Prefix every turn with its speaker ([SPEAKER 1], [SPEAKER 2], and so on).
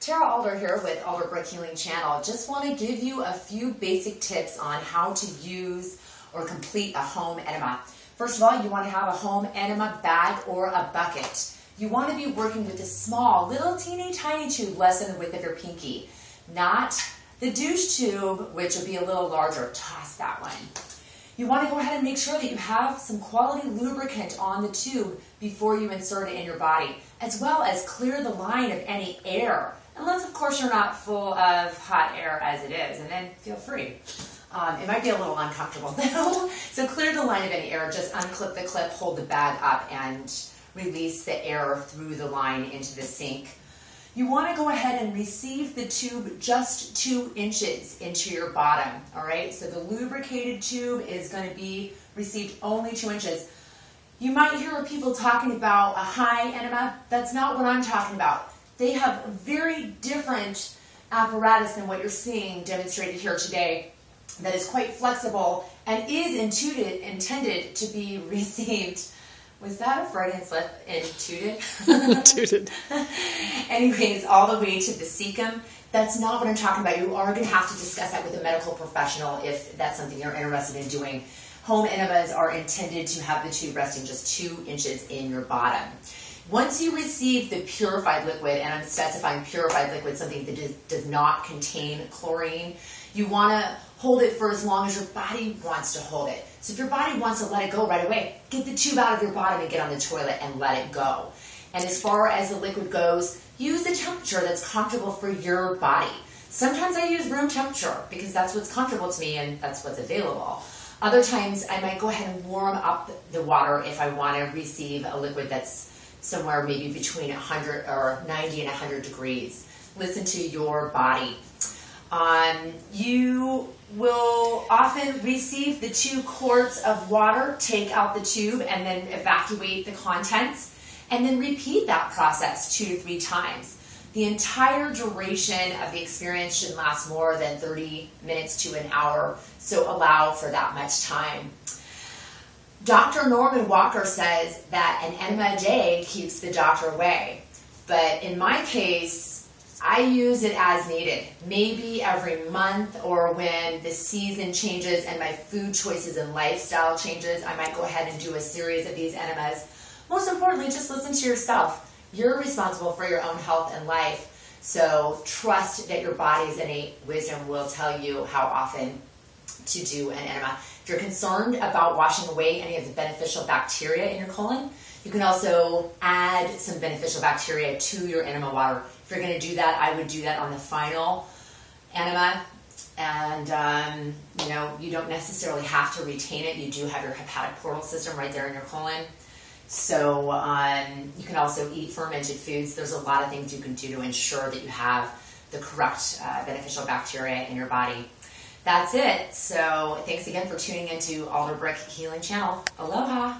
[SPEAKER 1] Tara Alder here with Alderbrook Healing Channel. Just want to give you a few basic tips on how to use or complete a home enema. First of all, you want to have a home enema bag or a bucket. You want to be working with a small, little teeny tiny tube less than the width of your pinky. Not the douche tube, which would be a little larger. Toss that one. You want to go ahead and make sure that you have some quality lubricant on the tube before you insert it in your body, as well as clear the line of any air. Unless, of course, you're not full of hot air as it is, and then feel free. It might be a little uncomfortable though. So clear the line of any air, just unclip the clip, hold the bag up, and release the air through the line into the sink. You want to go ahead and receive the tube just 2 inches into your bottom, all right? So the lubricated tube is going to be received only 2 inches. You might hear people talking about a high enema. That's not what I'm talking about. They have very different apparatus than what you're seeing demonstrated here today that is quite flexible and is intended to be received. Was that a Freudian slip? Intuited?
[SPEAKER 2] Tooted.
[SPEAKER 1] Anyways, all the way to the cecum. That's not what I'm talking about. You are going to have to discuss that with a medical professional if that's something you're interested in doing. Home enemas are intended to have the tube resting just 2 inches in your bottom. Once you receive the purified liquid, and I'm specifying purified liquid, something that does not contain chlorine, you want to hold it for as long as your body wants to hold it. So if your body wants to let it go right away, get the tube out of your bottom and get on the toilet and let it go. And as far as the liquid goes, use a temperature that's comfortable for your body. Sometimes I use room temperature because that's what's comfortable to me and that's what's available. Other times I might go ahead and warm up the water if I want to receive a liquid that's somewhere maybe between 100 or 90 and 100 degrees. Listen to your body. You will often receive the 2 quarts of water, take out the tube, and then evacuate the contents, and then repeat that process 2 to 3 times. The entire duration of the experience should last more than 30 minutes to an hour, so allow for that much time. Dr. Norman Walker says that an enema a day keeps the doctor away, but in my case, I use it as needed, maybe every month or when the season changes and my food choices and lifestyle changes, I might go ahead and do a series of these enemas. Most importantly, just listen to yourself. You're responsible for your own health and life, so trust that your body's innate wisdom will tell you how often to do an enema. If you're concerned about washing away any of the beneficial bacteria in your colon, you can also add some beneficial bacteria to your enema water. If you're going to do that, I would do that on the final enema. And, you don't necessarily have to retain it. You do have your hepatic portal system right there in your colon. So you can also eat fermented foods. There's a lot of things you can do to ensure that you have the correct beneficial bacteria in your body. That's it. So thanks again for tuning into Alderbrook Healing Channel. Aloha.